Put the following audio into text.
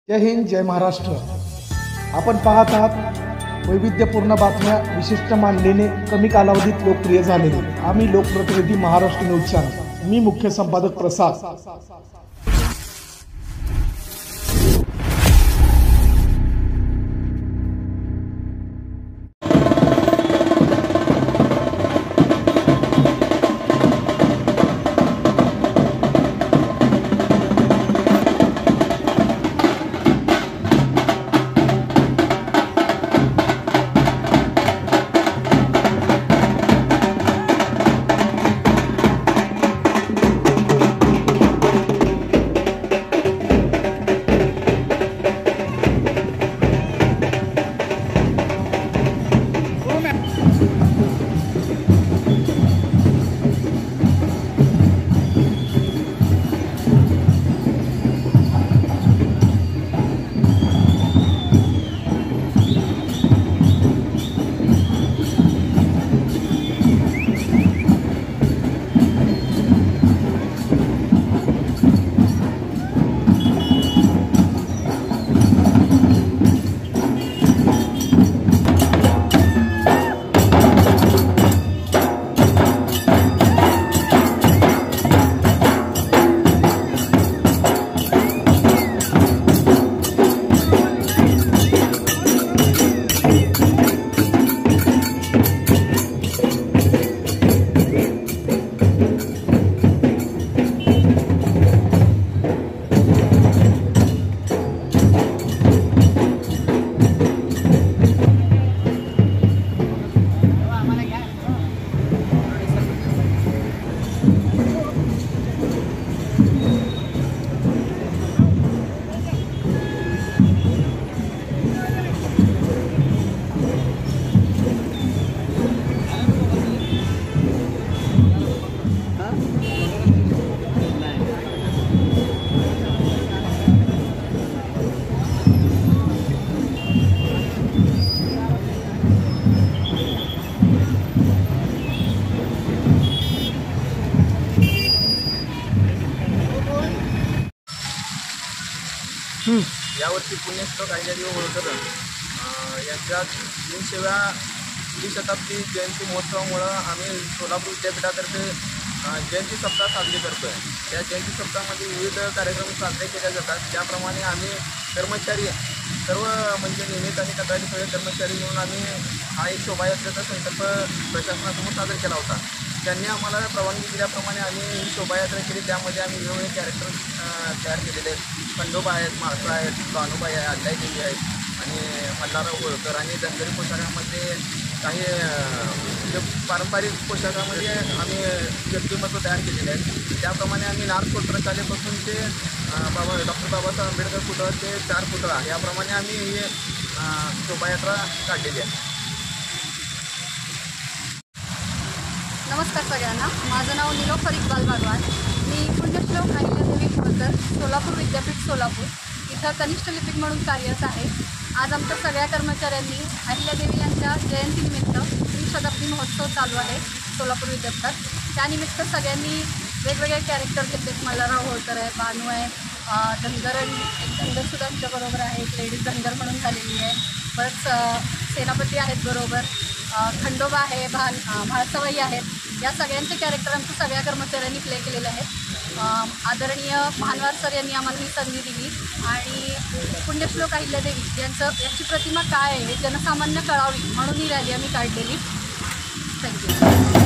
जय हिंद, जय महाराष्ट्र। आपण पाहत आहात वैविध्यपूर्ण बातम्या विशिष्ट मांडणीने कमी कालावधीत लोकप्रिय झालेले आम्ही लोकप्रतिनिधी महाराष्ट्र न्यूज चॅनल। मी मुख्य संपादक प्रसाद। यावर्षी पुण्यश्लोक अहिल्यादेवी होळकर यांच्या 300व्या द्विशताब्दी जयंती महोत्सवामुळं आम्ही सोलापूर विद्यापीठातर्फे जयंती सप्ताह साजरी करतो आहे। या जयंती सप्ताहामध्ये विविध कार्यक्रम साजरे केले जातात। त्याप्रमाणे आम्ही कर्मचारी सर्व म्हणजे नियमित आणि कंत्राटी सगळे कर्मचारी मिळून आम्ही हा एक शोभायात्रेचा संकल्प प्रशासनासमोर सादर केला होता। त्यांनी आम्हाला परवानगी दिल्याप्रमाणे आम्ही ही शोभायात्रा केली। त्यामध्ये आम्ही वेगवेगळे कॅरेक्टर तयार केलेले आहेत। खंडोबा आहेत, माळसा आहेत, बानुबाई आहे, अहिल्यादेवी आहेत आणि मल्हारराव होळकर आणि धनगरी पोशाखामध्ये काही म्हणजे पारंपरिक पोशाखामध्ये आम्ही व्यक्तिमत्व तयार केलेले आहेत। त्याप्रमाणे आम्ही नाथ शालेपासून ते डॉक्टर बाबासाहेब आंबेडकर पुतळा ते 4 पुतळा याप्रमाणे आम्ही ही शोभायात्रा काढलेली आहे। नमस्कार सगळ्यांना, माझं नाव निलोफर इक्बाल भगवान। मी पुण्यश्लोक अहिल्यादेवी होळकर सोलापूर विद्यापीठ सोलापूर इथं कनिष्ठ लिपिक म्हणून कार्यरत आहे। आज आमच्या सगळ्या कर्मचाऱ्यांनी अहिल्यादेवी यांच्या जयंतीनिमित्त त्रिशताब्दी महोत्सव चालू आहे सोलापूर विद्यापीठात। त्यानिमित्त सगळ्यांनी वेगवेगळे कॅरेक्टर घेतले। मल्हारराव होळकर आहे, बानू आहे, धनगर एक धनगरसुद्धा आमच्याबरोबर आहे, एक लेडीज धनगर म्हणून झालेली आहे, परत सेनापती आहेत बरोबर, खंडोबा आहे, म्हाळसाबाई आहेत। या सगळ्यांचे कॅरेक्टर आमच्या सगळ्या कर्मचाऱ्यांनी प्ले केलेले आहेत। आदरणीय भानवार सर यांनी आम्हाला ही संधी दिली आणि पुण्यश्लोक अहिल्यादेवी याची प्रतिमा काय आहे हे जनसामान्य कळावी म्हणून ही रॅली आम्ही काढलेली। थँक्यू।